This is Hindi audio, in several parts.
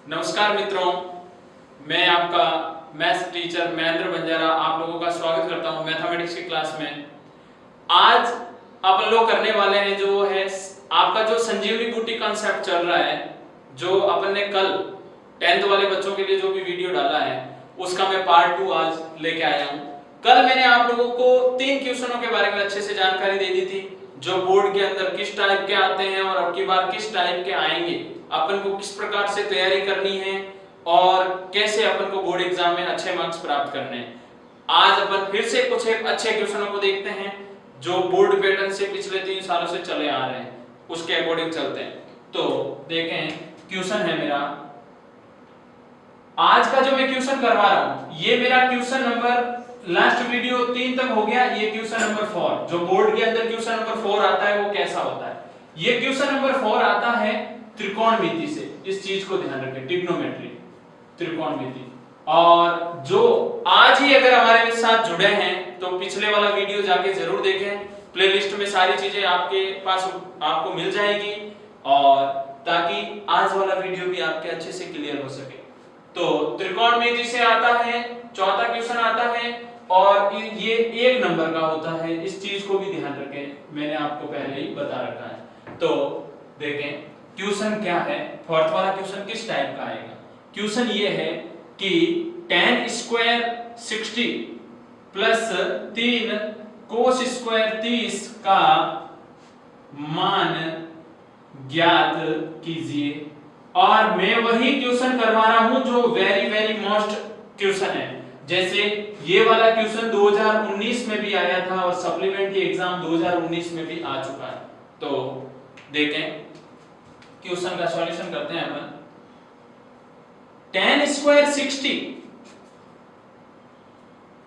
नमस्कार मित्रों, मैं आपका मैथ्स टीचर महेंद्र बंजारा आप लोगों का स्वागत करता हूं मैथमेटिक्स की क्लास में। आज अपन लोग करने वाले हैं जो है आपका जो संजीवनी बूटी कॉन्सेप्ट चल रहा है, जो अपन ने कल 10th वाले बच्चों के लिए जो भी वीडियो डाला है उसका मैं पार्ट 2 आज लेके आया हूं। कल मैंने आप लोगों को 3 क्वेश्चनों के बारे में अच्छे से जानकारी दे दी थी, जो बोर्ड के अंदर किस टाइप के आते हैं और अब की बार किस टाइप के आएंगे, अपन को किस प्रकार से तैयारी करनी है और कैसे अपन को बोर्ड एग्जाम में अच्छे मार्क्स प्राप्त करने हैं। आज अपन फिर से कुछ एक अच्छे क्वेश्चनों को देखते हैं जो बोर्ड पैटर्न से पिछले 3 सालों से चले आ रहे हैं, उसके अकॉर्डिंग चलते हैं। तो देखें, क्वेश्चन है मेरा आज का जो मैं क्वेश्चन करवा रहा हूं, ये मेरा क्वेश्चन नंबर लास्ट वीडियो 3 तक हो गया। ये क्वेश्चन नंबर 4 जो बोर्ड के अंदर क्वेश्चन नंबर 4 आता है वो कैसा होता है। ये क्वेश्चन नंबर 4 आता है त्रिकोणमिति से। इस चीज को ध्यान रखें, ट्रिग्नोमेट्री, त्रिकोणमिति। और जो आज ही अगर हमारे साथ जुड़े हैं तो पिछले वाला वीडियो जाके जरूर देखें, प्लेलिस्ट में सारी चीजें आपके पास आपको मिल जाएगी, और ताकि आज वाला वीडियो भी आपके अच्छे से क्लियर हो सके। तो त्रिकोणमिति से आता है, चौथा क्वेश्चन आता है और ये 1 नंबर का होता है। इस चीज को भी ध्यान रखें, मैंने आपको पहले ही बता रखा है। तो देखें क्वेश्चन क्या है, फोर्थ वाला क्वेश्चन किस टाइप का आएगा। क्वेश्चन ये है कि tan square 60 plus 3 cos square 30 का मान ज्ञात कीजिए। और मैं वही क्वेश्चन करवा रहा हूं जो वेरी वेरी मोस्ट क्वेश्चन है। जैसे ये वाला क्वेश्चन 2019 में भी आया था और सप्लीमेंट्री एग्जाम 2019 में भी आ चुका है। तो देखें क्वेश्चन का सॉल्यूशन करते हैं अपन। tan स्क्वायर 60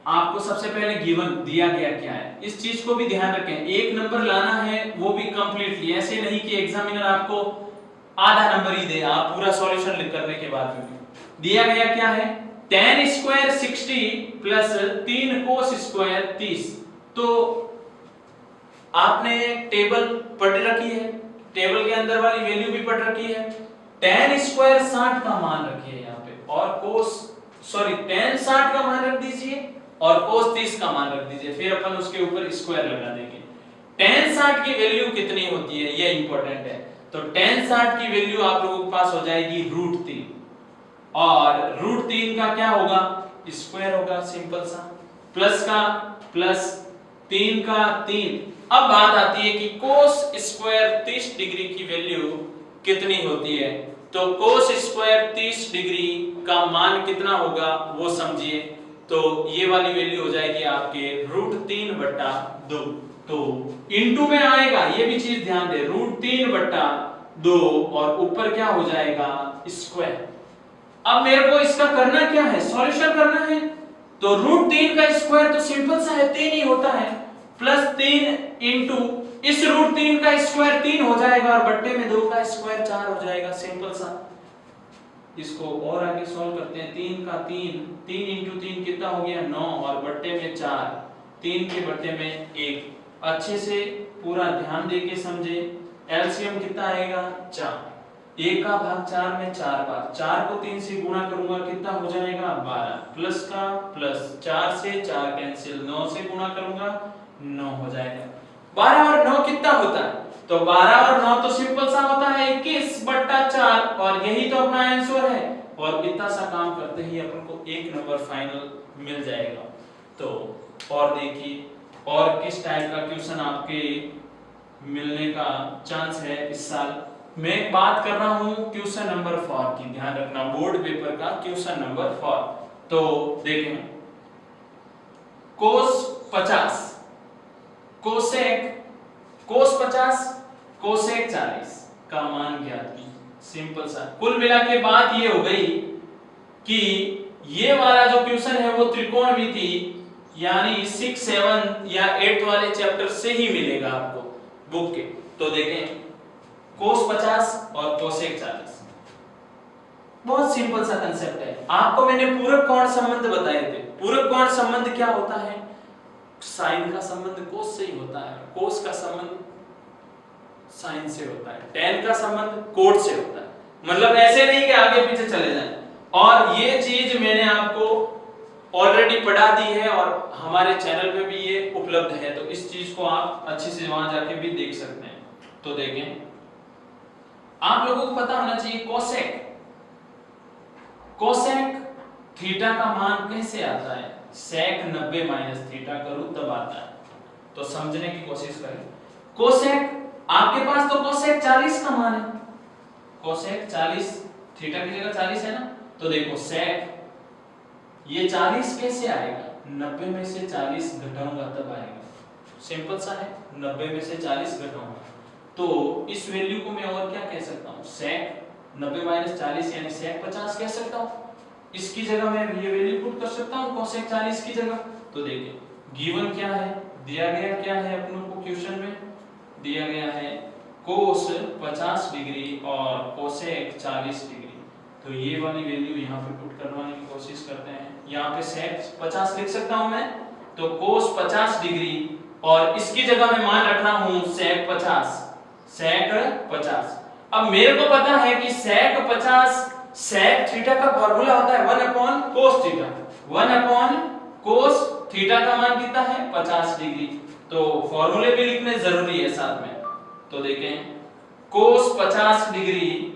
आपको सबसे पहले गिवन दिया गया क्या है, इस चीज को भी ध्यान रखें। 1 नंबर लाना है वो भी कंप्लीटली, ऐसे नहीं कि एग्जामिनर आपको आधा नंबर ही दे आप पूरा सॉल्यूशन लिख करने के बाद में। दिया गया क्या है, tan square 60 plus 3 cos square 30। तो आपने टेबल पढ़ रखी है, टेबल के अंदर वाली वैल्यू भी पढ़ रखी है। tan स्क्वायर 60 का मान रखिए यहाँ पे, और tan 60 का मान रख दीजिए और cos 30 का मान रख दीजिए, फिर अपन उसके ऊपर स्क्वायर लगा देंगे। tan 60 की वैल्यू कितनी होती है ये इंपॉर्टेंट है। तो tan 60 की वैल्यू आप लोगों के पास हो जाएगी √3, और √3 का क्या होगा, स्क्वायर होगा, सिंपल सा, प्लस का प्लस, 3 का 3। अब बात आती है कि cos स्क्वायर 30 डिग्री की वैल्यू कितनी होती है। तो cos स्क्वायर 30 डिग्री का मान कितना होगा वो समझिए। तो ये वाली वैल्यू हो जाएगी आपके √3/2। तो इनटू में आएगा, ये भी चीज ध्यान दे, √3/2 और ऊपर क्या हो जाएगा, स्क्वायर। अब मेरे को इसका करना क्या है, सॉल्यूशन करना है। तो √3 का स्क्वायर तो सिंपल सा है, 3 ही होता है, प्लस 3 इंटू इस √3 का स्क्वायर 3 हो जाएगा और बट्टे में 2 का स्क्वायर 4 हो जाएगा, सिंपल सा। इसको और आगे सॉल्व करते हैं। 3 का 3 इंटू 3 कितना हो गया, 9, और बट्टे में 4, 3 के बट्टे में 1। अच्छे से पूरा ध्यान देके समझे। एलसीएम कितना आएगा, 4। 1 का भाग 4 में 4 बार, 4 को 3 से गुणा करूंगा कितना हो जाएगा, 12, प्लस का प्लस, 4 से 4 कैंसिल, 9 से गुणा करूंगा 9 हो जाएगा। 12 और 9 कितना होता है, तो 12 और 9 तो सिंपल सा होता है 21/4, और यही तो अपना आंसर है। और इतना सा काम करते ही अपन को 1 नंबर फाइनल मिल जाएगा। तो और देखिए और किस टाइप का क्वेश्चन आपके मिलने का चांस है इस साल। मैं बात कर रहा हूं क्वेश्चन नंबर 4 की, ध्यान रखना, बोर्ड पेपर का क्वेश्चन नंबर 4। तो देखें, cos 50 cos 50 cosec 40 का मान ज्ञात कीजिए। सिंपल सा, कुल मिला के बात ये हो गई कि ये वाला जो क्वेश्चन है वो त्रिकोणमिति यानी 6, 7 या 8 वाले चैप्टर से ही मिलेगा आपको बुक के। तो देखें cos 50 और cosec 40, बहुत सिंपल सा कंसेप्ट है। आपको मैंने पूरक कोण संबंध बताए थे। पूरक कोण संबंध क्या होता है, साइन का संबंध cos से ही होता है, cos का संबंध साइन से होता है, tan का संबंध कोट से होता है। मतलब ऐसे नहीं कि आगे पीछे चले जाएं। और ये चीज मैंने आपको ऑलरेडी पढ़ा दी है और हमारे चैनल पे भी ये उपलब्ध है, तो इस चीज को आप अच्छे से वहां जाके भी देख सकते हैं। तो देखें, आप लोगों को पता होना चाहिए कोसेक थीटा का मान कैसे आता है, सेक 90 माइनस थीटा करूं तब आता है। तो समझने की कोशिश करें। कोसेक, आपके पास तो कोसेक 40 का मान है, कोसेक 40 थीटा की जगह 40 है ना, तो देखो सेक ये 40 कैसे आएगा, 90 में से 40 घटाऊंगा तब आएगा। सिंपल सा है, 90 में से 40 घटाऊंगा तो इस वैल्यू को मैं और क्या कह सकता हूं, सेक 90 माइनस 40 यानी सेक 50 कह सकता हूं। इसकी जगह मैं ये वैल्यू पुट कर सकता हूं कोसेक 40 की जगह। तो देखिए गिवन क्या है, दिया गया क्या है अपनों को क्वेश्चन में, दिया गया है कोस 50 डिग्री और कोसेक 40 डिग्री। तो ये वाली वैल्यू यहाँ पे पुट करवाने की कोशिश करते हैं। यहाँ पे सेक 50 लिख सकता हूं मैं, तो कोस 50 डिग्री और इसकी जगह मैं मान रख रहा हूं सेक 50, सेक 50। अब मेरे को पता है कि सेक 50 सेक थीटा का फार्मूला होता है 1 upon cos theta, 1 upon cos theta का मान कितना है 50 डिग्री। तो फार्मूले भी लिखने जरूरी है साथ में। तो देखें कोस 50 डिग्री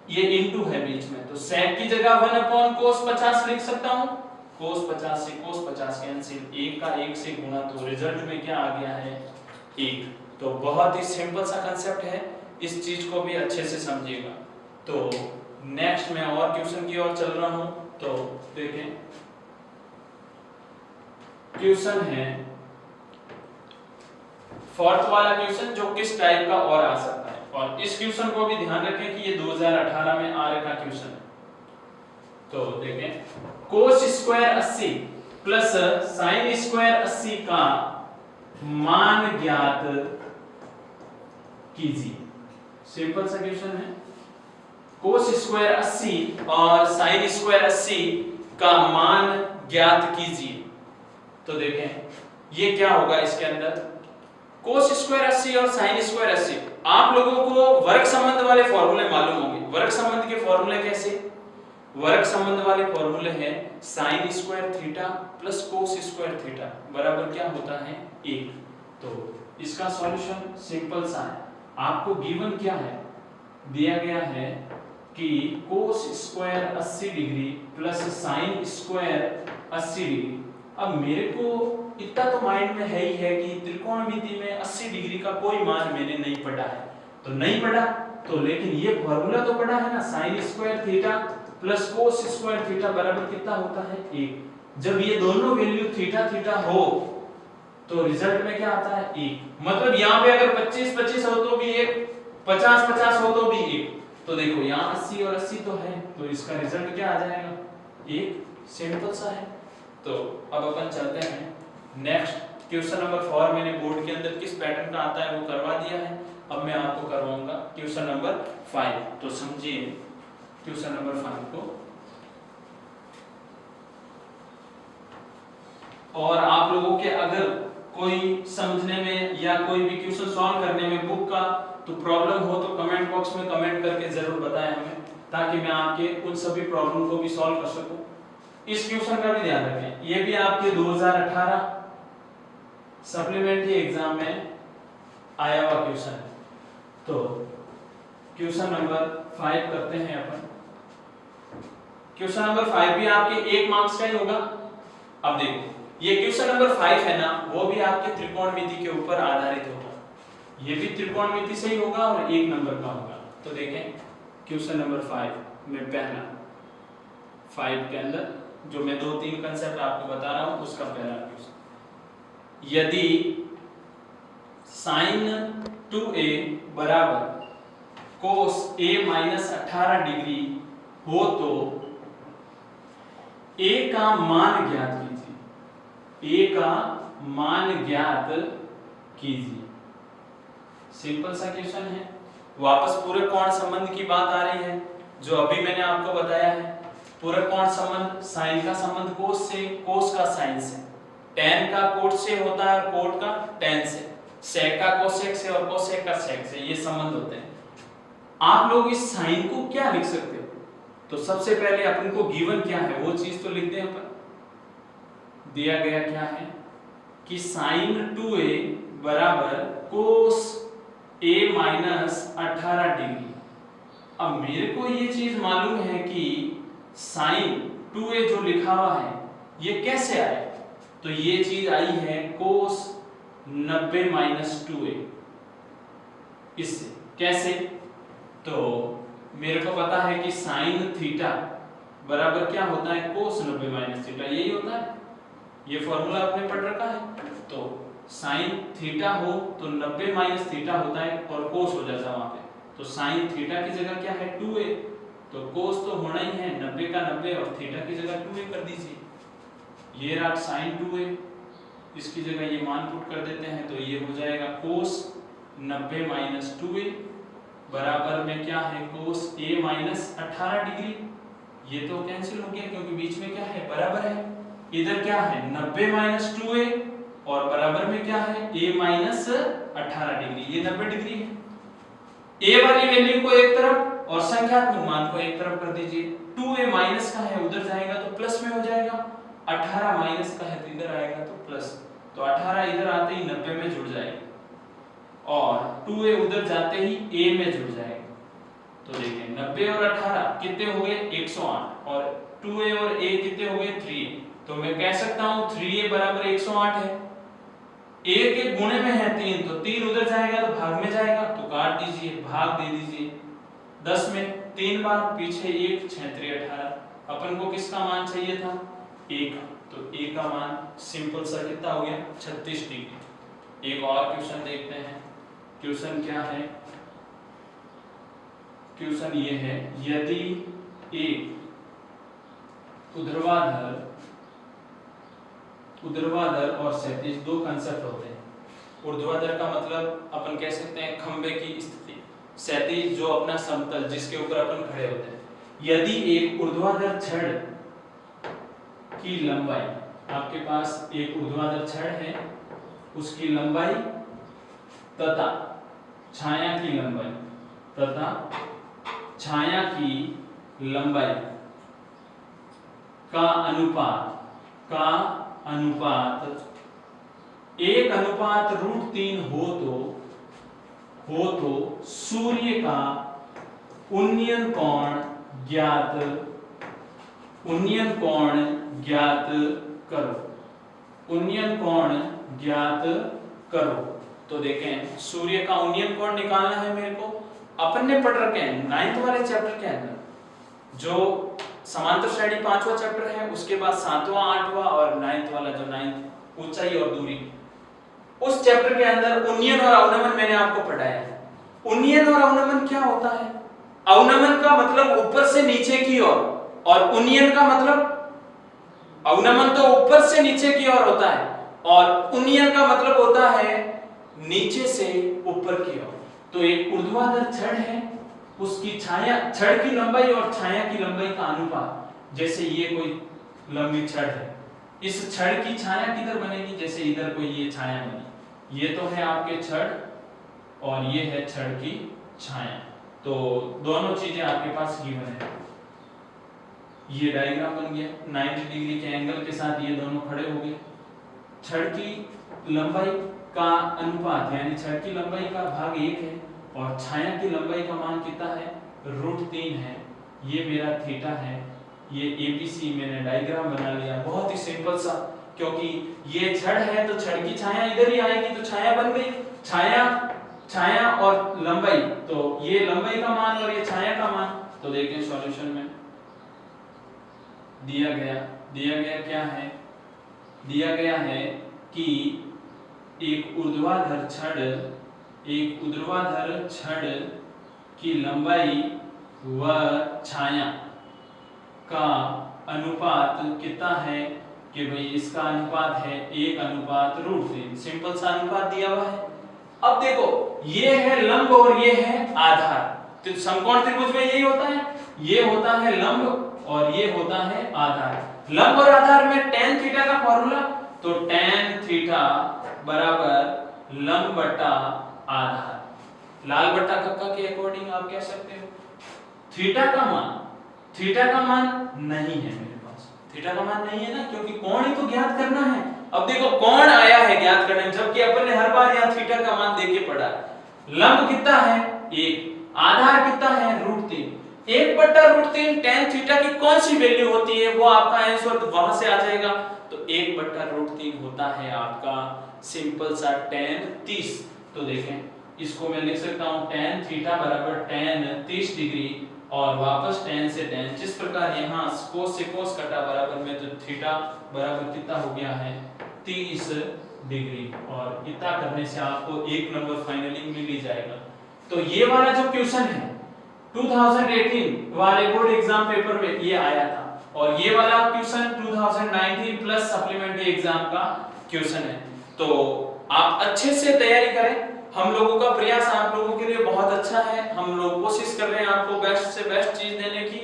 ये इनटू है बीच में, तो सेक की जगह 1 अपॉन कोस 50 लिख सकता हूं। कोस 50 से कोस 50 कैंसिल, 1 का 1 से गुणा, तो रिजल्ट में क्या आ गया है 1। तो बहुत ही सिंपल सा कांसेप्ट है, इस चीज को भी अच्छे से समझिएगा। तो नेक्स्ट मैं और क्वेश्चन की ओर चल रहा हूं। तो देखें क्वेश्चन है फोर्थ वाला क्वेश्चन जो किस टाइप का और आ सकता है, और इस क्वेश्चन को भी ध्यान रखें कि ये 2018 में आ रखा क्वेश्चन है। तो देखें cos square 80 plus sine square 80 का मान ज्ञात कीजिए। सिंपल सा क्वेश्चन है, कोस स्क्वायर 80 और साइन स्क्वायर 80 का मान ज्ञात कीजिए। तो देखें ये क्या होगा, इसके अंदर कोस स्क्वायर 80 और साइन स्क्वायर 80, आप लोगों को वर्ग संबंध वाले फॉर्मूले मालूम होंगे। वर्ग संबंध के फॉर्मूले कैसे, वर्ग संबंध वाले फॉर्मूले हैं sine square theta plus cos square theta बराबर क्या होता है 1। तो इसका सॉल्यूशन सिंपल सा है, आपको गिवन क्या है, दिया गया है कि cos square 80 degree plus sine square 80 degree. अब मेरे को इतना तो माइंड में है ही है कि त्रिकोणमिति में 80 डिग्री का कोई मान मैंने नहीं पढ़ा है, तो नहीं पढ़ा तो, लेकिन ये फॉर्मूला तो पढ़ा है ना, sine square theta plus cos square theta बराबर कितना होता है 1। जब ये दोनों वैल्यू थीटा थीटा हो तो रिजल्ट में क्या आता है 1। मतलब यहाँ पे अगर 25 25 हो तो भी 1, 50 50 हो तो भी 1। तो देखो यहाँ 80 और 80 तो है, तो इसका रिजल्ट क्या आ जाएगा 1। सिंपल सा है। तो अब अपन चलते हैं नेक्स्ट क्वेश्चन नंबर 4। मैंने बोर्ड के अंदर किस पैटर्न का आता है वो करवा दिया है, अब मैं आपको करवाऊंगा क्वेश्चन नंबर 5। तो समझिए क्वेश्चन नंबर 5 को, और आप लोगों के अगर कोई समझने में या कोई भी क्वेश्चन सॉल्व करने में बुक का तो प्रॉब्लम हो तो कमेंट बॉक्स में कमेंट करके जरूर बताएं हमें, ताकि मैं आपके उन सभी प्रॉब्लम को भी सॉल्व कर सकूं। इस क्वेश्चन का भी ध्यान रखें, ये भी आपके 2018 सप्लीमेंट्री एग्जाम में आया हुआ क्वेश्चन है। तो क्वेश्चन नंबर 5 करते हैं अपन। क्वेश्चन नंबर 5 भी आपके 1 मार्क्स का ही होगा। अब देखो ये क्वेश्चन नंबर 5 है ना, वो भी आपके त्रिकोणमिति के ऊपर आधारित होगा, ये भी त्रिकोणमिति से ही होगा और 1 नंबर का होगा। तो देखें क्वेश्चन नंबर 5 में पहला 5 के अंदर जो मैं 2-3 कांसेप्ट आपको बता रहा हूं उसका पहला क्वेश्चन, यदि sin 2a बराबर cos a माइनस 18 डिग्री हो तो a का मान ज्ञात कीजिए, a का मान ज्ञात कीजिए। सिंपल सा क्वेश्चन है, वापस पूरक कोण संबंध की बात आ रही है जो अभी मैंने आपको बताया है। पूरक कोण संबंध, साइन का संबंध कोस से, कोस का साइन से, tan का कोट से होता है और कोट का tan से, सेक का कोसेक से और कोसेक का सेक से, ये संबंध होते हैं। आप लोग इस साइन को क्या लिख सकते हो? तो सबसे पहले अपन को गिवन क्या है वो चीज तो लिख दें अपन। दिया गया क्या है कि साइन 2a बराबर कोस a माइनस 18 डिग्री। अब मेरे को ये चीज मालूम है कि साइन 2a जो लिखा हुआ है ये कैसे आया, तो ये चीज आई है कोस 90 माइनस 2a। इससे कैसे, तो मेरे को पता है कि साइन थीटा बराबर क्या होता है कोस 90 माइनस थीटा, यही होता है, ये फॉर्मूला आपने पढ़ रखा है। तो साइन थीटा हो तो 90 माइनस थीटा होता है और कोस हो जाता है वहां पे, तो साइन थीटा की जगह क्या है 2a, तो कोस तो होना ही है 90 का 90 और थीटा की जगह 2a कर दीजिए। ये रहा साइन 2a, इसकी जगह ये मान पुट कर देते हैं तो ये हो जाएगा कोस 90 माइनस 2a बराबर में क्या है कोस a माइनस 18 डिग्री। ये तो कैंसिल हो गया क्योंकि बीच में क्या है बराबर है, इधर क्या है 90 माइनस 2a और बराबर में क्या है a माइनस 18 डिग्री, ये 90 डिग्री है। a वाली वैल्यू को एक तरफ और संख्यात्मक मान को एक तरफ कर दीजिए। 2a माइनस का है उधर जाएगा तो प्लस में हो जाएगा, 18 माइनस का है तो इधर आएगा तो प्लस, तो 18 इधर आते ही 90 में जुड़ जाएगा और 2a उधर जाते ही a में जुड़ जाएगा। तो देखिए 90 और 18 कितने हो गए 108 और 2a और a कितने हो गए 3, तो मैं कह सकता हूं 3a बराबर 108 है। a के गुणे में है 3 तो 3 उधर जाएगा तो भाग में जाएगा, तो काट दीजिए, भाग दे दीजिए 10 में 3 बार, पीछे 1 6 3 18। अपन को किसका मान चाहिए था a का, तो a का मान सिंपल सा कितना हो गया 36 डिग्री। एक और क्वेश्चन देखते हैं। क्वेश्चन क्या है, क्वेश्चन ये है यदि एक ऊर्ध्वाधर और क्षैतिज दो कंसेप्ट होते हैं। ऊर्ध्वाधर का मतलब अपन कह सकते हैं खंबे की स्थिति, क्षैतिज जो अपना समतल जिसके ऊपर अपन खड़े होते हैं। यदि एक ऊर्ध्वाधर छड़ की लंबाई, आपके पास एक ऊर्ध्वाधर छड़ है, उसकी लंबाई तथा छाया की लंबाई का अनुपात 1:3 हो तो सूर्य का उन्नयन कोण ज्ञात करो। तो देखें सूर्य का उन्नयन कोण निकालना है मेरे को। अपन ने पढ़ रखे हैं 9th वाले चैप्टर के अंदर, जो समांतर श्रेणी 5वां चैप्टर है, उसके बाद 7वां 8वां और 9th वाला जो 9th ऊंचाई और दूरी, उस चैप्टर के अंदर उन्नयन और अवनमन मैंने आपको पढ़ाया है। उन्नयन और अवनमन क्या होता है, अवनमन का मतलब ऊपर से नीचे की ओर और उन्नयन का मतलब, अवनमन तो ऊपर से नीचे की ओर होता है और उन्नयन का मतलब होता है नीचे से ऊपर की ओर। तो एक ऊर्ध्वाधर छड़ है, उसकी छाया, छड़ की लंबाई और छाया की लंबाई का अनुपात, जैसे ये कोई लंबी छड़ है, इस छड़ की छाया किधर बनेगी, जैसे इधर कोई ये छाया बनी, ये तो है आपके छड़ और ये है छड़ की छाया, तो दोनों चीजें आपके पास गिवन है। ये डायग्राम बन गया 90 डिग्री के एंगल के साथ, ये दोनों खड़े हो गए। छड़ की लंबाई का अनुपात यानी छड़ की लंबाई का भाग 1 है और छाया की लंबाई का मान कितना है √3 है। ये मेरा थीटा है, ये ABC मैंने डायग्राम बना लिया, बहुत ही सिंपल सा, क्योंकि ये छड़ है तो छड़ की छाया इधर ही आएगी, तो छाया बन गई। छाया और लंबाई, तो ये लंबाई का मान और ये छाया का मान। तो देखें सॉल्यूशन में दिया गया क्या है, दिया गया है कि एक ऊर्ध्वाधर छड़ की लंबाई व छाया का अनुपात कितना है, कि भाई इसका अनुपात है 1:3। सिंपल सा अनुपात दिया हुआ है। अब देखो ये है लंब और ये है आधार, तो समकोण त्रिभुज में यही होता है, ये होता है लंब और ये होता है आधार। लंब और आधार में tan थीटा का फॉर्मूला, तो tan थीटा बराबर लंब बटा आधार। लाल बट्टा कक्का के अकॉर्डिंग आप कह सकते हो। थीटा का मान नहीं है मेरे पास, थीटा का मान नहीं है ना, क्योंकि कोण ही तो ज्ञात करना है। अब देखो कोण आया है ज्ञात करने में, जबकि अपन ने हर बार यहाँ थीटा का मान देके पढ़ा है। लंब कितना है 1, आधार कितना है √3, 1/√3 tan थीटा की कौन सी वैल्यू होती है वो आपका आंसर तो वहां से आ जाएगा। तो 1/√3 होता है आपका सिंपल सा tan 30। तो देखें इसको मैं लिख सकता हूं tan थीटा बराबर tan 30 डिग्री और वापस tan से tan, जिस प्रकार यहाँ cos से cos कटा बराबर में, तो थीटा बराबर कितना हो गया है 30 डिग्री, और इतना करने से आपको एक नंबर फाइनली मिल ही जाएगा। तो ये वाला जो क्वेश्चन है 2018 वाले बोर्ड एग्जाम पेपर में ये आया था, और ये वाला क्वेश्चन 2019 प्लस सप्लीमेंट्री एग्जाम का क्वेश्चन है। तो आप अच्छे से तैयारी करें, हम लोगों का प्रयास आप लोगों के लिए बहुत अच्छा है, हम लोग कोशिश कर रहे हैं आपको बेस्ट से बेस्ट चीज देने की।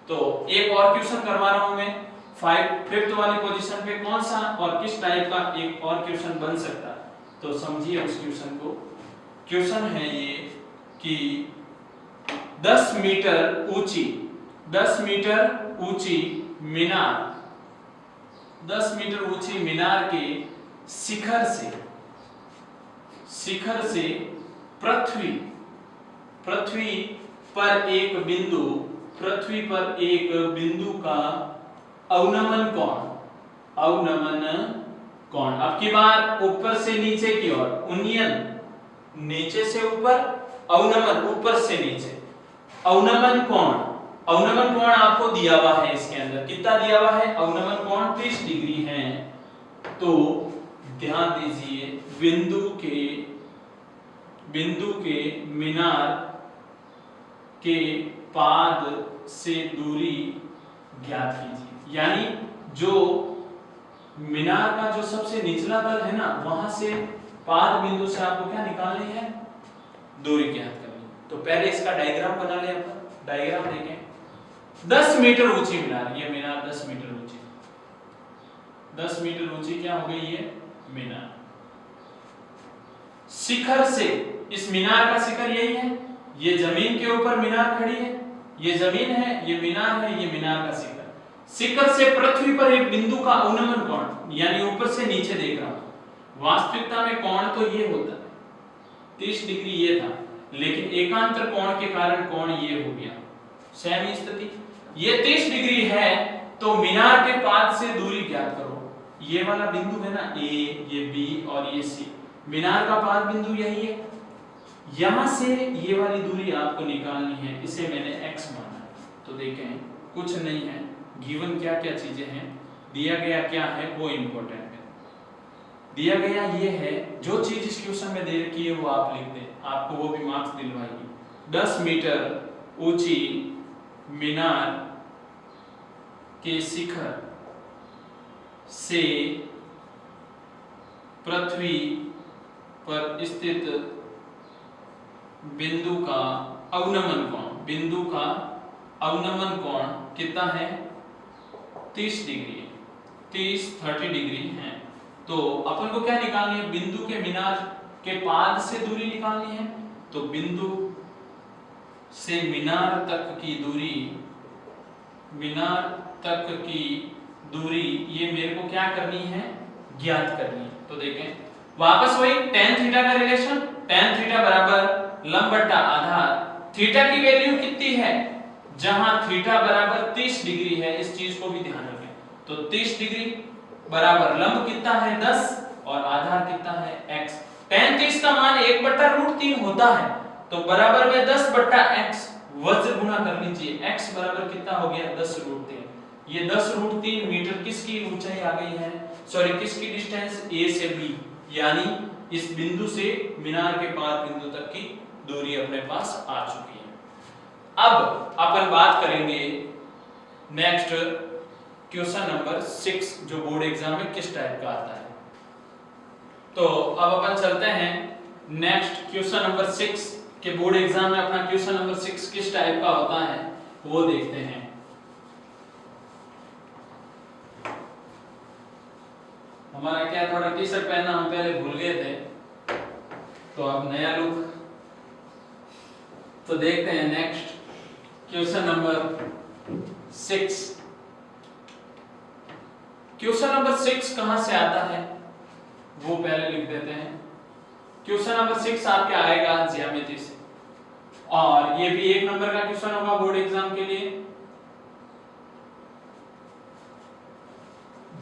तो एक और क्वेश्चन करवा रहा हूं मैं, 5th वाली पोजीशन पे कौन सा और किस टाइप का एक और क्वेश्चन बन सकता है, तो समझिए उस क्वेश्चन को। क्वेश्चन है ये कि 10 मीटर ऊंची मीनार, 10 मीटर ऊंची मीनार के शिखर से पृथ्वी पर एक बिंदु का अवनमन कोण, अब की बार ऊपर से नीचे की ओर, उन्नयन नीचे से ऊपर, अवनमन ऊपर से नीचे, अवनमन कोण आपको दिया हुआ है, इसके अंदर कितना दिया हुआ है, अवनमन कोण 30 डिग्री है। तो ध्यान दीजिए बिंदु के मीनार के पाद से दूरी ज्ञात कीजिए, यानी जो मीनार का जो सबसे निचला तल है ना, वहां से पाद बिंदु से आपको क्या निकालनी है, दूरी ज्ञात करनी। तो पहले इसका डायग्राम बना लें अपन, डायग्राम देखें। 10 मीटर ऊंची मीनार, ये मीनार 10 मीटर ऊंची, 10 मीटर ऊंची क्या हो गई ये मीनार। शिखर से, इस मीनार का शिखर यही है, ये जमीन के ऊपर मीनार खड़ी है, ये जमीन है, ये मीनार है, ये मीनार का शिखर। शिखर से पृथ्वी पर एक बिंदु का अवनमन कोण, यानी ऊपर से नीचे देख रहा हूं। वास्तविकता में कोण तो ये होता है 30 डिग्री ये था, लेकिन एकांतर कोण के कारण कोण ये हो गया। सेम स्थिति, ये 30 डिग्री है, तो मीनार के पाद से दूरी ज्ञात करो। ये वाला बिंदु है ना A, ये B और ये C, मीनार का पाद बिंदु यही है। यहां से ये वाली दूरी आपको निकालनी है, इसे मैंने x माना है। तो देखें कुछ नहीं है, गिवन क्या क्या चीजें हैं, दिया गया क्या है वो इंपॉर्टेंट है। दिया गया ये है, जो चीज इस क्वेश्चन में दे रखी है वो आप लिख दें, आपको वो भी मार्क्स दिलवाएगी। 10 मीटर ऊंची मीनार के शिखर से पृथ्वी पर स्थित बिंदु का अवनमन कोण कितना है 30 डिग्री, 30 डिग्री है। तो अपन को क्या निकालनी है, बिंदु के मीनार के पाद से दूरी निकालनी है। तो बिंदु से मीनार तक की दूरी ये मेरे को क्या करनी है, ज्ञात करनी है। तो देखें वापस वही tan थीटा का रिलेशन, tan थीटा बराबर लंब बट्टा आधार। थीटा की वैल्यू कितनी है, जहां थीटा बराबर 30 डिग्री है, इस चीज को भी ध्यान रखें। तो 30 डिग्री बराबर लंब कितना है 10 और आधार कितना है x। tan 30 का मान 1/√3 होता है, तो बराबर में 10/x वज्र गुणा कर लीजिए, x बराबर कितना हो गया 10√3। ये 10√3 मीटर किसकी ऊंचाई आ गई है, सॉरी किसकी डिस्टेंस A से B, यानी इस बिंदु से मीनार के पाद बिंदु तक की दूरी अपने पास आ चुकी है। अब अपन बात करेंगे नेक्स्ट क्वेश्चन नंबर 6, जो बोर्ड एग्जाम में किस टाइप का आता है। तो अब अपन चलते हैं नेक्स्ट क्वेश्चन नंबर 6 के बोर्ड एग्जाम में अपना क्वेश्चन नंबर 6 किस टाइप का होता है वो देखते हैं। हमारा क्या थोड़ा टी शर्ट पहनना हम पहले भूल गए थे, तो अब नया लुक तो देखते हैं next question number 6। Question number 6 कहां से आता है वो पहले लिख देते हैं। क्वेश्चन नंबर 6 आपके आएगा ज्यामिति से, और ये भी 1 नंबर का क्वेश्चन होगा बोर्ड एग्जाम के लिए।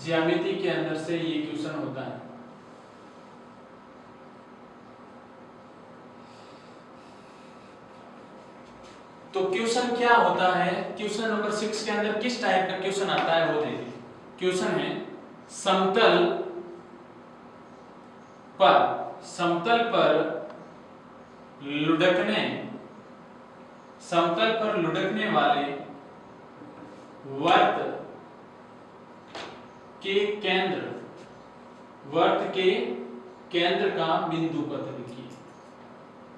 ज्यामिति के अंदर से ये क्वेश्चन होता है। तो क्वेश्चन क्या होता है, क्वेश्चन नंबर 6 के अंदर किस टाइप का क्वेश्चन आता है वो देखिए। क्वेश्चन है समतल पर लुढ़कने वाले वर्त के केंद्र का बिंदु पथ लिखिए।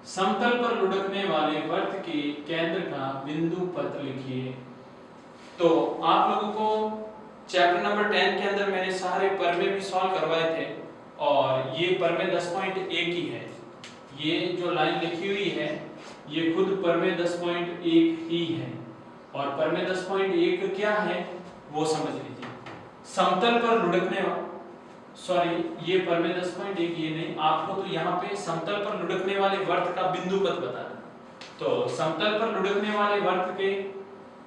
समतल पर लुढ़कने वाले वर्त के केंद्र का बिंदु पथ लिखिए। तो आप लोगों को चैप्टर नंबर 10 के अंदर मैंने सारे परमे भी सॉल्व करवाए थे, और ये परमे 10.1 ही है। ये जो लाइन लिखी हुई है ये खुद परमे 10.1 ही है, और परमे 10.1 क्या है वो समझ लीजिए। समतल पर लुढ़कने ये परमे 10.1 ये नहीं, आपको तो यहाँ पे समतल पर लुढ़कने वाले वर्त का बिंदु पथ बताना। तो समतल पर लुढ़कने वाले वर्त के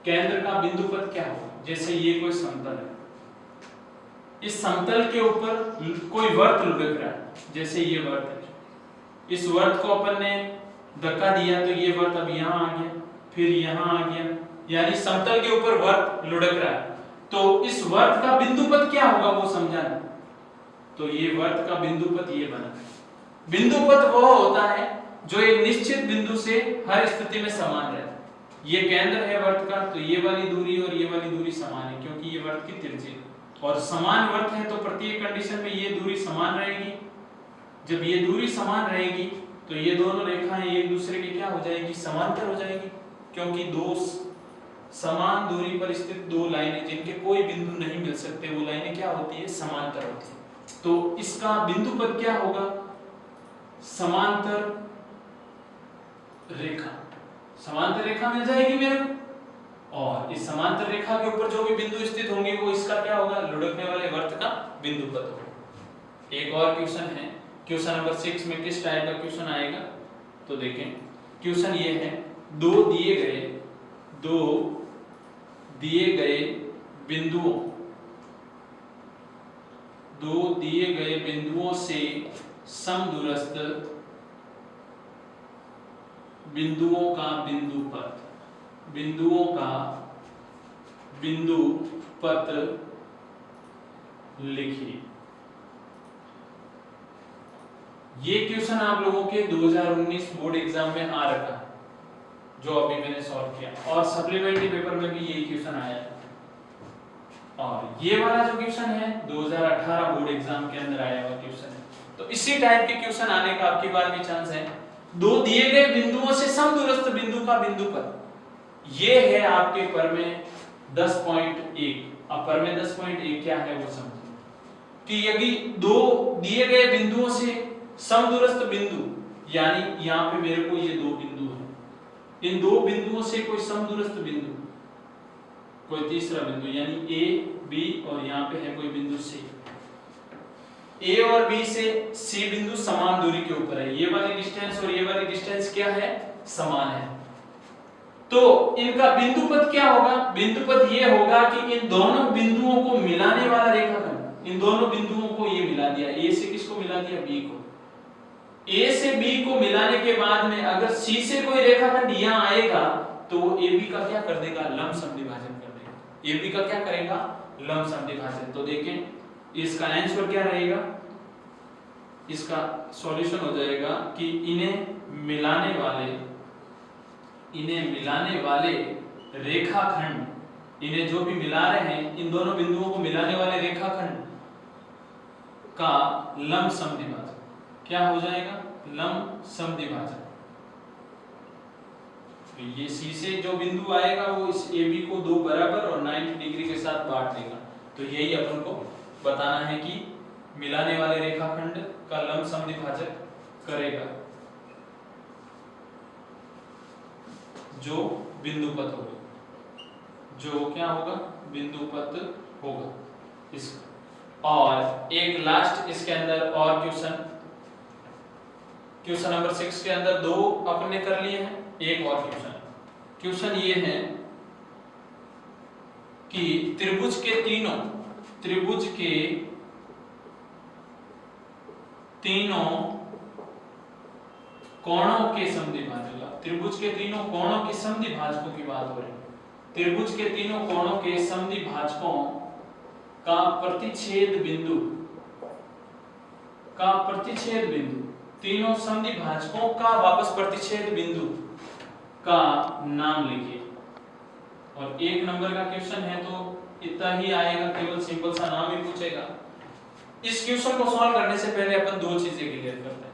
केंद्र का बिंदु पथ क्या होगा। जैसे ये कोई समतल है, इस समतल के ऊपर कोई वर्त लुढ़क रहा है, जैसे ये वर्त है। इस वर्त को अपन ने धक्का दिया तो ये वर्त अब यहाँ आ गया, फिर यहाँ आ गया, यानी समतल के ऊपर वर्त लुढ़क रहा है। तो इस वर्त का बिंदु पथ क्या होगा वो समझाना। तो ये वर्त का बिंदु पथ ये बना। बिंदु पथ वो होता है जो एक निश्चित बिंदु से हर स्थिति में समान रहता है। ये केंद्र है वर्त का, तो ये वाली दूरी और ये वाली दूरी समान है, क्योंकि ये वर्त की त्रिज्या और समान वर्त है, तो प्रत्येक कंडीशन में ये दूरी समान रहेगी। जब ये दूरी समान रहेगी तो ये दोनों रेखाएं एक दूसरे के क्या हो जाएगी, समांतर हो जाएगी, क्योंकि दो समान दूरी पर स्थित दो लाइनें जिनके कोई बिंदु नहीं मिल सकते, वो लाइनें क्या होती है, समांतर होती है। तो इसका बिंदु पथ क्या होगा, समांतर रेखा। समांतर रेखा मिल जाएगी मेरे को, और इस समांतर रेखा के ऊपर जो भी बिंदु स्थित होंगे वो इसका क्या होगा, लुढ़कने वाले वर्त का बिंदु पथ होगा। एक और क्वेश्चन है, क्वेश्चन नंबर 6 में किस टाइप का क्वेश्चन आएगा। तो देखें क्वेश्चन ये है, दो दिए गए बिंदुओं से समदूरस्थ बिंदुओं का बिंदु पथ लिखिए। ये क्वेश्चन आप लोगों के 2019 बोर्ड एग्जाम में आ रखा है, जो अभी मैंने सॉल्व किया, और सप्लीमेंट्री पेपर में भी यही क्वेश्चन आया है। और ये वाला जो क्वेश्चन है 2018 बोर्ड एग्जाम के अंदर आया हुआ क्वेश्चन है। तो इसी टाइप के क्वेश्चन आने का आपकी बार भी चांस है। दो दिए गए बिंदुओं से समदूरस्थ बिंदु का बिंदु पथ, ये है आपके परमे 10.1। अब परमे 10.1 क्या है वो समझिए कि यदि दो दिए गए बिंदुओं से समदूरस्थ बिंदु, यानी यहाँ पे मेरे को ये दो बिंदु हैं, इन दो बिंदुओं से कोई समदूरस्थ बिंदु, कोई तीसरा बिंदु यानी ए बी, और यहाँ पे है कोई बिंदु सी। ए और बी से सी बिंदु समान दूरी के ऊपर है, ये वाली डिस्टेंस और ये वाली डिस्टेंस क्या है, समान है। तो इनका बिंदु पथ क्या होगा, बिंदु पथ ये होगा कि इन दोनों बिंदुओं को मिलाने वाला रेखाखंड, इन दोनों बिंदुओं को ये मिला दिया, ए से किसको मिला दिया, बी को। ए से बी को मिलाने के बाद में अगर सी से कोई रेखाखंड यहाँ आएगा तो वो ए बी का क्या कर देगा, लंब समद्विभाजन कर देगा। ए बी का क्या करेगा, लंब समद्विभाजन। तो देखें इसका आंसर क्या रहेगा, इसका सॉल्यूशन हो जाएगा कि इन्हें मिलाने वाले रेखाखंड, इन्हें जो भी मिला रहे हैं, इन दोनों बिंदुओं को मिलाने वाले रेखाखंड का लंब समद्विभाजन क्या हो जाएगा, लंब समद्विभाजन। तो ये सी से जो बिंदु आएगा वो इस ए बी को दो बराबर और 90 डिग्री के साथ बांट देगा। तो यही अपन को बताना है कि मिलाने वाले रेखाखंड का लंब समद्विभाजक करेगा। जो बिंदुपत होगा, जो क्या होगा, बिंदुपत होगा इसका। और एक लास्ट इसके अंदर और क्वेश्चन नंबर 6 के अंदर 2 अपने कर लिए हैं, एक और क्वेश्चन ये है कि त्रिभुज के तीनों कोणों के समद्विभाजक, त्रिभुज के तीनों कोणों के समद्विभाजकों की बात हो रही है। त्रिभुज के तीनों कोणों के समद्विभाजकों का प्रतिच्छेद बिंदु तीनों समद्विभाजकों का वापस प्रतिच्छेद बिंदु का नाम लिखिए। और 1 नंबर का क्वेश्चन है तो इतना ही आएगा, केवल सिंपल सा नाम ही पूछेगा। इस क्वेश्चन को सॉल्व करने से पहले अपन 2 चीजें क्लियर करते हैं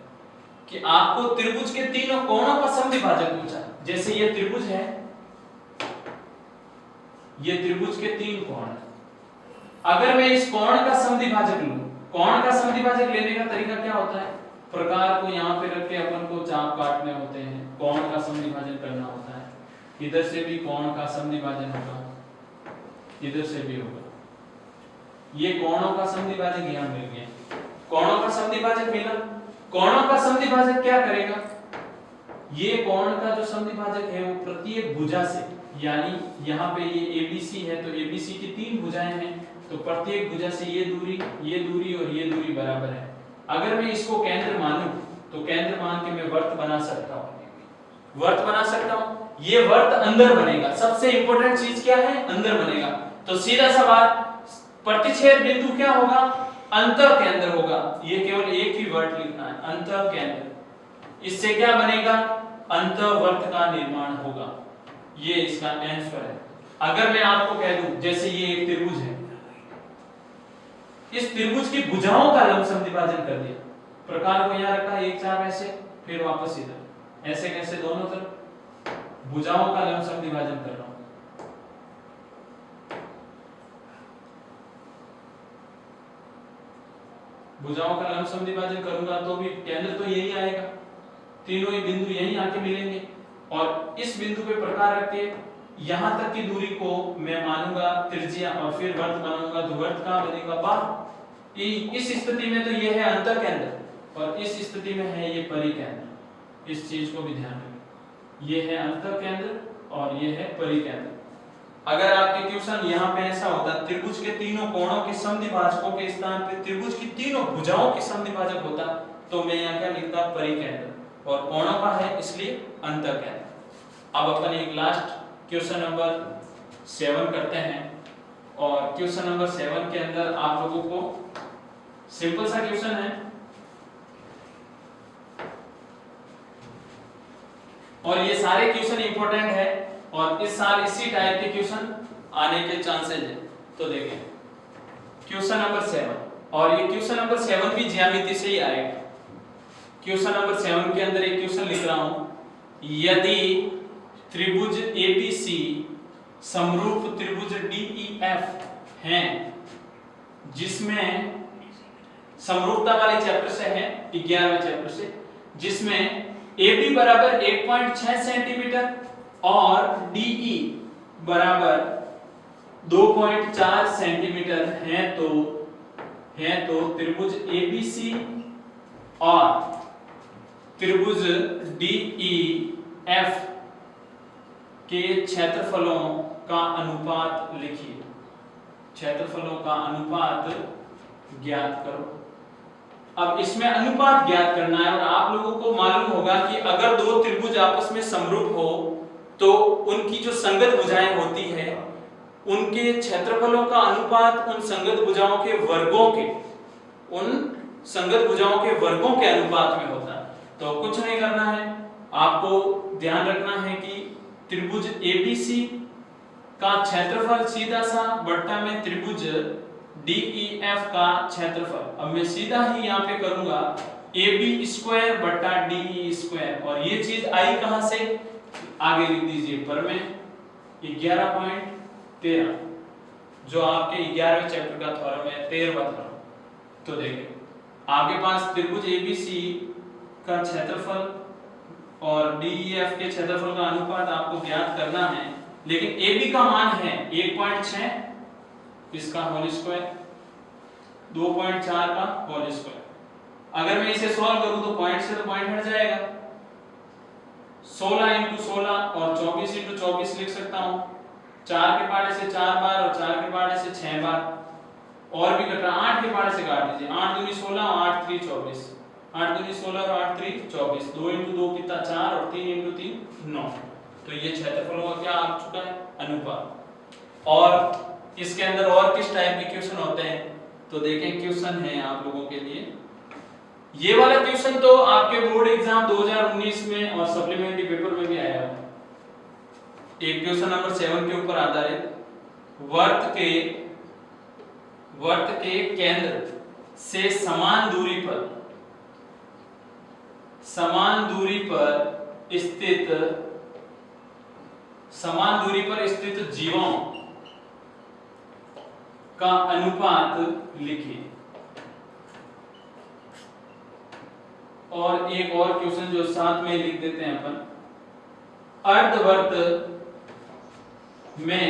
कि आपको त्रिभुज के तीनों कोणों का समद्विभाजक पूछा। जैसे ये त्रिभुज है, ये त्रिभुज के 3 कोण हैं। अगर मैं इस कोण का समद्विभाजक लूं, कोण का समद्विभाजक लेने का तरीका क्या होता है, प्रकार को यहाँ पे रख के अपन को चाप काटने होते हैं, कोण का समद्विभाजन करना होता है। इधर से भी कोण का समद्विभाजन होगा, इधर से भी होगा। ये कोणों का समद्विभाजक यहाँ मिल गया, कोणों का समद्विभाजक मिला। कोणों का समद्विभाजक क्या करेगा, ये कोण का जो समद्विभाजक है वो प्रत्येक भुजा से, यानी यहाँ पे ये ABC है तो ABC की 3 भुजाएं हैं, तो प्रत्येक भुजा से ये दूरी और ये दूरी बराबर है। अगर मैं इसको केंद्र मानूं तो केंद्र मान के मैं वर्त बना सकता हूं, ये वर्त अंदर बनेगा। सबसे इंपॉर्टेंट चीज क्या है, अंदर बनेगा। तो सीधा सा बात, प्रतिच्छेद बिंदु क्या होगा, अंतर केंद्र होगा। ये केवल एक ही वर्ड लिखना है, अंतर केंद्र। इससे क्या बनेगा, अंतःवर्त का निर्माण होगा। ये इसका आंसर है। अगर मैं आपको कह दूं जैसे ये एक त्रिभुज है, इस त्रिभुज की भुजाओं का लंब समद्विभाजन कर दिया, प्रकार को यहां रखा, एक चाप ऐसे, फिर वापस इधर, ऐसे कैसे दोनों तरफ भुजाओं का लंब समद्विभाजन कर रहा हूं। भुजाओं का लंब समद्विभाजन करूंगा तो भी केंद्र तो यही आएगा, तीनों ही बिंदु यहीं आके मिलेंगे। और इस बिंदु पे प्रकार रख के यहां तक की दूरी को मैं मानूंगा त्रिज्या और फिर वर्त बनाऊंगा, तो वर्त कहां बनेगा, बाहर। इस स्थिति में तो ये है अंतर केंद्र और इस स्थिति में है ये परिकेंद्र। इस चीज को भी ध्यान रखें, ये है अंतर केंद्र और ये है परिकेंद्र। अगर आपके क्वेश्चन यहाँ पे ऐसा होता, त्रिभुज के तीनों कोणों के समद्विभाजकों के स्थान पे त्रिभुज की तीनों भुजाओं के समद्विभाजक होता, तो मैं यहाँ क्या लिखता, परिकेंद्र, और कोणों का है इसलिए अंतर केंद्र। अब अपन एक लास्ट क्वेश्चन नंबर 7 करते हैं। और क्वेश्चन नंबर 7 के अंदर आप लोगों को सिंपल सा क्वेश्चन है और ये सारे क्वेश्चन इंपॉर्टेंट है और इस साल इसी टाइप के क्वेश्चन आने के चांसेस है। तो देखें क्वेश्चन नंबर 7, और ये क्वेश्चन नंबर 7 भी ज्यामिति से ही आएगा। क्वेश्चन नंबर 7 के अंदर एक क्वेश्चन लिख रहा हूं, यदि त्रिभुज ABC समरूप त्रिभुज DEF हैं, जिसमें समरूपता वाले चैप्टर से है 11वें चैप्टर से, जिसमें AB बराबर 1.6 सेंटीमीटर और DE बराबर 2.4 सेंटीमीटर है, तो त्रिभुज ABC और त्रिभुज DEF के क्षेत्रफलों का अनुपात लिखिए। क्षेत्रफलों का अनुपात ज्ञात करो। अब इसमें अनुपात ज्ञात करना है और आप लोगों को मालूम होगा कि अगर दो त्रिभुज आपस में समरूप हो तो उनकी जो संगत भुजाएं होती है उनके क्षेत्रफलों का अनुपात उन संगत भुजाओं के वर्गों के अनुपात में होता है। तो कुछ नहीं करना है, आपको ध्यान रखना है कि त्रिभुज ABC का क्षेत्रफल सीधा सा बट्टा में त्रिभुज DEF का क्षेत्रफल। अब मैं सीधा ही यहाँ पे करूंगा AB स्क्वायर बट्टा DE स्क्वायर, और ये चीज आई कहां से, आगे लिख दीजिए पर में 11.13 जो आपके 11वें चैप्टर का थ्योरम है, 13वां थ्योरम। तो देखिए आपके पास त्रिभुज ABC का क्षेत्रफल और DEF के क्षेत्रफल का अनुपात आपको ज्ञात करना है, लेकिन AB का मान है 1.6 इसका होल स्क्वायर 2.4 का होल स्क्वायर। अगर मैं इसे सॉल्व करूं तो पॉइंट से तो पॉइंट हट जाएगा, 16 × 16 और 24 × 24 लिख सकता हूं, 4 के पहाड़े से 4 बार और 4 के पहाड़े से 6 बार, और भी कट रहा 8 के पहाड़े से काट दीजिए, 8 दूनी 16 और 8 3 24, 8 दूनी 16 और 8 3 24, 2 × 2 कितना 4 और 3 × 3 9। तो ये क्षेत्रफलों का क्या आ चुका है, अनुपात। और इसके अंदर और किस टाइप के क्वेश्चन होते हैं तो देखें, क्वेश्चन है आप लोगों के लिए ये वाला क्वेश्चन तो आपके बोर्ड एग्जाम 2019 में और सप्लीमेंट्री पेपर में भी आया है। एक क्वेश्चन नंबर 7 के ऊपर आधारित, वर्त के केंद्र से समान दूरी पर स्थित जीवों का अनुपात लिखिए। और एक और क्वेश्चन जो साथ में लिख देते हैं अपन, अर्धवर्त में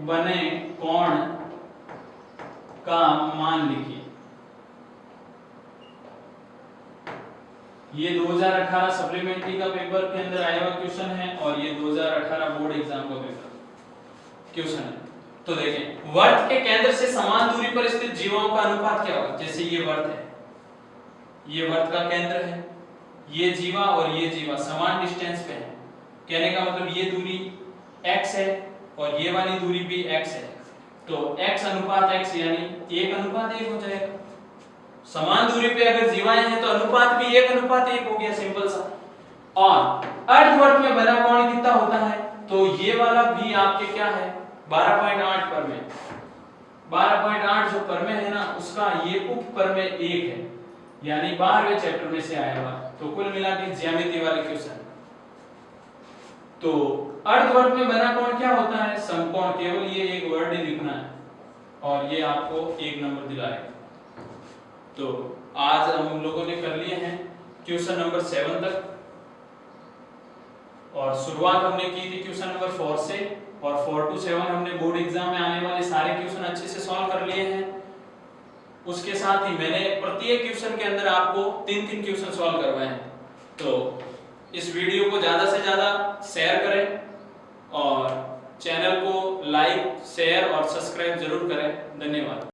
बने कोण का मान लिखिए। ये 2018 सप्लीमेंट्री का पेपर के अंदर आया हुआ क्वेश्चन है और ये 2018 बोर्ड एग्जाम का पेपर क्वेश्चन है। तो देखें, वर्त के केंद्र से समान दूरी पर स्थित जीवों का अनुपात क्या होगा। जैसे ये वर्त है, ये वर्त का केंद्र है, ये जीवा और ये जीवा समान डिस्टेंस पे है, कहने का मतलब ये दूरी x है और ये वाली दूरी भी x है, तो x अनुपात x यानी 1:1 हो जाएगा। समान दूरी पे अगर जीवाएं हैं तो अनुपात भी 1:1 हो गया, सिंपल सा। और अर्धवर्त में बना कोण कितना होता है, तो ये वाला भी आपके क्या है 12.8 पर में, 12.8 जो पर में है ना उसका ये उप पर में 1 है, यानी 12वें चैप्टर में से आया हुआ। तो कुल मिला के ज्यामिति वाले क्वेश्चन। तो अर्धवर्त में बना कोण क्या होता है, समकोण। केवल ये एक वर्ड ही लिखना है और ये आपको 1 नंबर दिलाएगा। तो आज हम लोगों ने कर लिए हैं क्वेश्चन नंबर 7 तक, और शुरुआत हमने की थी क्वेश्चन नंबर 4 से, और 4 to 7 हमने बोर्ड एग्जाम में आने वाले सारे क्वेश्चन अच्छे से सॉल्व कर लिए हैं। उसके साथ ही मैंने प्रत्येक क्वेश्चन के अंदर आपको 3-3 क्वेश्चन सॉल्व करवाए हैं। तो इस वीडियो को ज्यादा से ज्यादा शेयर करें और चैनल को लाइक, शेयर और सब्सक्राइब जरूर करें। धन्यवाद।